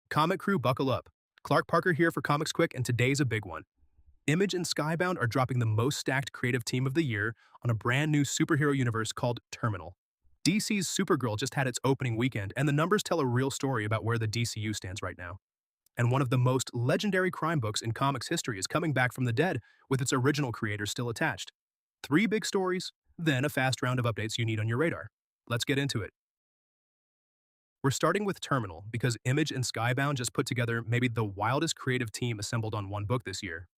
Comic crew, buckle up. Clark Parker here for ComicsQuick, and today's a big one. Image and Skybound are dropping the most stacked creative team of the year on a brand new superhero universe called Terminal. DC's Supergirl just had its opening weekend, and the numbers tell a real story about where the DCU stands right now. And one of the most legendary crime books in comics history is coming back from the dead with its original creator still attached. Three big stories, then a fast round of updates you need on your radar. Let's get into it. We're starting with Terminal because Image and Skybound just put together maybe the wildest creative team assembled on one book this year.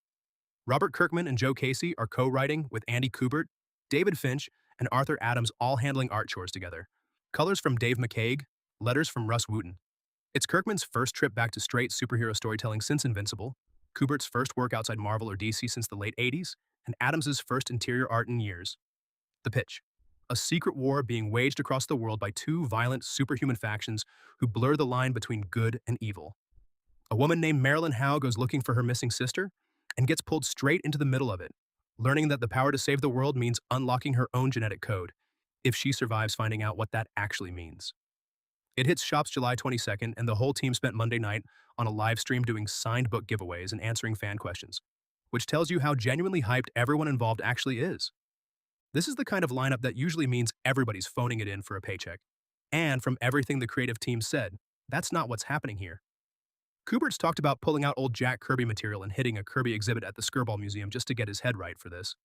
Robert Kirkman and Joe Casey are co-writing with Andy Kubert, David Finch, and Arthur Adams all handling art chores together. Colors from Dave McCaig, letters from Russ Wooten. It's Kirkman's first trip back to straight superhero storytelling since Invincible, Kubert's first work outside Marvel or DC since the late 80s, and Adams's first interior art in years. The pitch. A secret war being waged across the world by two violent superhuman factions who blur the line between good and evil. A woman named Marilyn Howe goes looking for her missing sister and gets pulled straight into the middle of it, learning that the power to save the world means unlocking her own genetic code, if she survives finding out what that actually means. It hits shops July 22nd, and the whole team spent Monday night on a live stream doing signed book giveaways and answering fan questions, which tells you how genuinely hyped everyone involved actually is. This is the kind of lineup that usually means everybody's phoning it in for a paycheck. And from everything the creative team said, that's not what's happening here. Kubert's talked about pulling out old Jack Kirby material and hitting a Kirby exhibit at the Skirball Museum just to get his head right for this.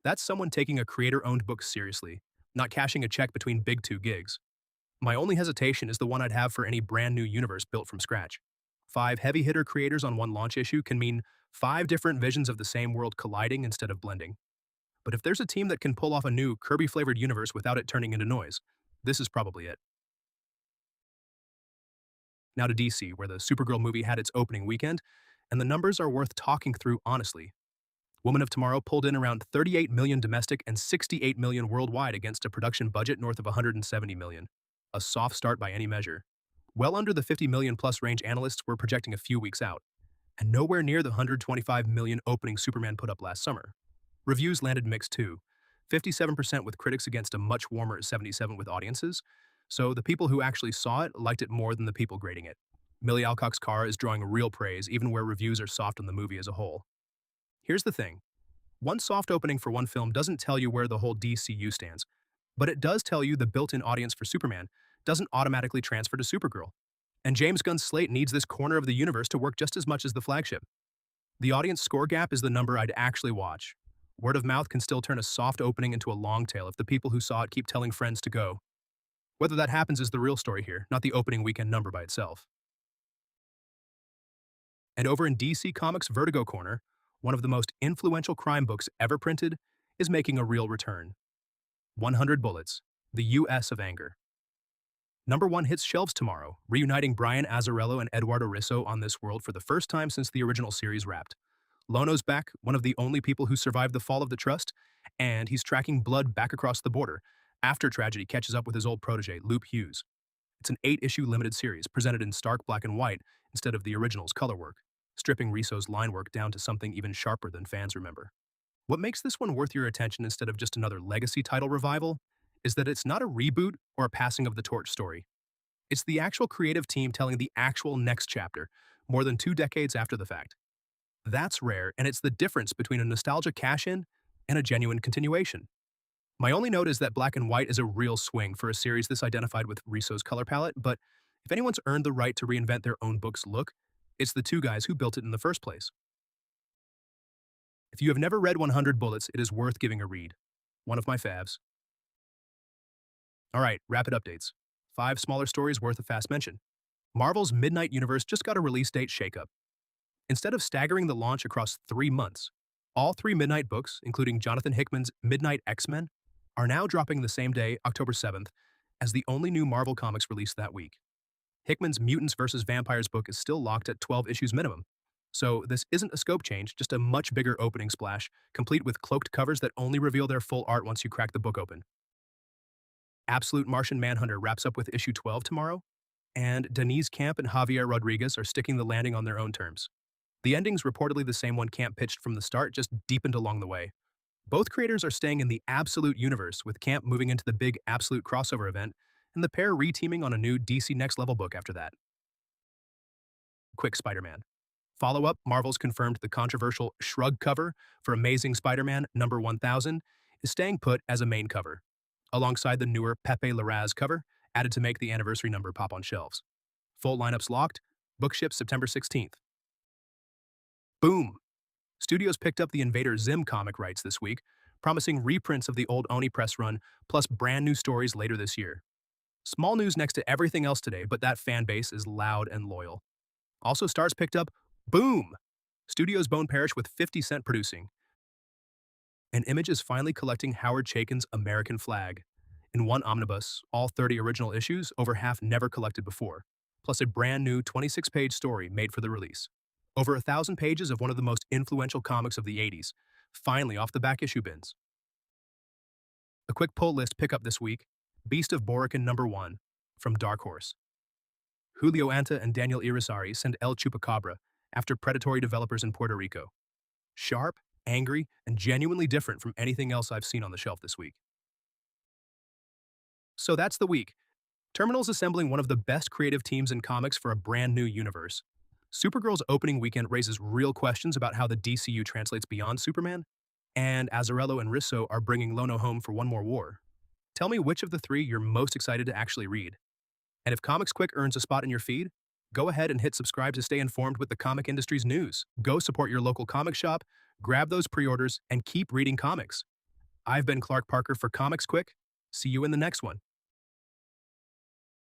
That's someone taking a creator-owned book seriously, not cashing a check between big two gigs. My only hesitation is the one I'd have for any brand new universe built from scratch. 5 heavy-hitter creators on one launch issue can mean 5 different visions of the same world colliding instead of blending. But if there's a team that can pull off a new Kirby-flavored universe without it turning into noise, this is probably it. Now to DC, where the Supergirl movie had its opening weekend, and the numbers are worth talking through honestly. Woman of Tomorrow pulled in around 38 million domestic and 68 million worldwide against a production budget north of 170 million. A soft start by any measure. Well under the 50 million plus range analysts were projecting a few weeks out, and nowhere near the 125 million opening Superman put up last summer. Reviews landed mixed too, 57% with critics against a much warmer 77% with audiences, so the people who actually saw it liked it more than the people grading it. Millie Alcock's car is drawing real praise even where reviews are soft on the movie as a whole. Here's the thing. One soft opening for one film doesn't tell you where the whole DCU stands, but it does tell you the built-in audience for Superman doesn't automatically transfer to Supergirl. And James Gunn's slate needs this corner of the universe to work just as much as the flagship. The audience score gap is the number I'd actually watch. Word of mouth can still turn a soft opening into a long tail if the people who saw it keep telling friends to go. Whether that happens is the real story here, not the opening weekend number by itself. And over in DC Comics' Vertigo Corner, one of the most influential crime books ever printed is making a real return. 100 Bullets, the U.S. of Anger. Number 1 hits shelves tomorrow, reuniting Brian Azzarello and Eduardo Risso on this world for the first time since the original series wrapped. Lono's back, one of the only people who survived the fall of the Trust, and he's tracking blood back across the border after tragedy catches up with his old protege, Luke Hughes. It's an 8-issue limited series presented in stark black and white instead of the original's color work, stripping Risso's line work down to something even sharper than fans remember. What makes this one worth your attention instead of just another legacy title revival is that it's not a reboot or a passing of the torch story. It's the actual creative team telling the actual next chapter, more than 2 decades after the fact. That's rare, and it's the difference between a nostalgia cash-in and a genuine continuation. My only note is that black and white is a real swing for a series this identified with Risso's color palette, but if anyone's earned the right to reinvent their own book's look, it's the 2 guys who built it in the first place. If you have never read 100 Bullets, it is worth giving a read. One of my faves. Alright, rapid updates. 5 smaller stories worth a fast mention. Marvel's Midnight Universe just got a release date shakeup. Instead of staggering the launch across 3 months, all 3 Midnight books, including Jonathan Hickman's Midnight X-Men, are now dropping the same day, October 7th, as the only new Marvel comics released that week. Hickman's Mutants vs. Vampires book is still locked at 12 issues minimum, so this isn't a scope change, just a much bigger opening splash, complete with cloaked covers that only reveal their full art once you crack the book open. Absolute Martian Manhunter wraps up with issue 12 tomorrow, and Denise Camp and Javier Rodriguez are sticking the landing on their own terms. The ending's reportedly the same one Camp pitched from the start, just deepened along the way. Both creators are staying in the Absolute universe, with Camp moving into the big Absolute crossover event, and the pair re-teaming on a new DC Next Level book after that. Quick Spider-Man. Follow-up, Marvel's confirmed the controversial Shrug cover for Amazing Spider-Man number 1000 is staying put as a main cover, alongside the newer Pepe Larraz cover, added to make the anniversary number pop on shelves. Full lineups locked, book ships September 16th. Boom! Studios picked up the Invader Zim comic rights this week, promising reprints of the old Oni press run, plus brand new stories later this year. Small news next to everything else today, but that fan base is loud and loyal. Also, Stars picked up Boom! Studios Bone Parish with 50 Cent producing. And Image is finally collecting Howard Chaykin's American Flag. In one omnibus, all 30 original issues, over half never collected before, plus a brand new 26-page story made for the release. Over 1,000 pages of one of the most influential comics of the 80s, finally off the back issue bins. A quick pull list pickup this week, Beast of Borican number 1, from Dark Horse. Julio Anta and Daniel Irisari send El Chupacabra after predatory developers in Puerto Rico. Sharp, angry, and genuinely different from anything else I've seen on the shelf this week. So that's the week. Terminal's assembling one of the best creative teams in comics for a brand new universe. Supergirl's opening weekend raises real questions about how the DCU translates beyond Superman, and Azzarello and Risso are bringing Lono home for one more war. Tell me which of the three you're most excited to actually read. And if ComicsQuick earns a spot in your feed, go ahead and hit subscribe to stay informed with the comic industry's news. Go support your local comic shop, grab those pre-orders, and keep reading comics. I've been Clark Parker for ComicsQuick. See you in the next one.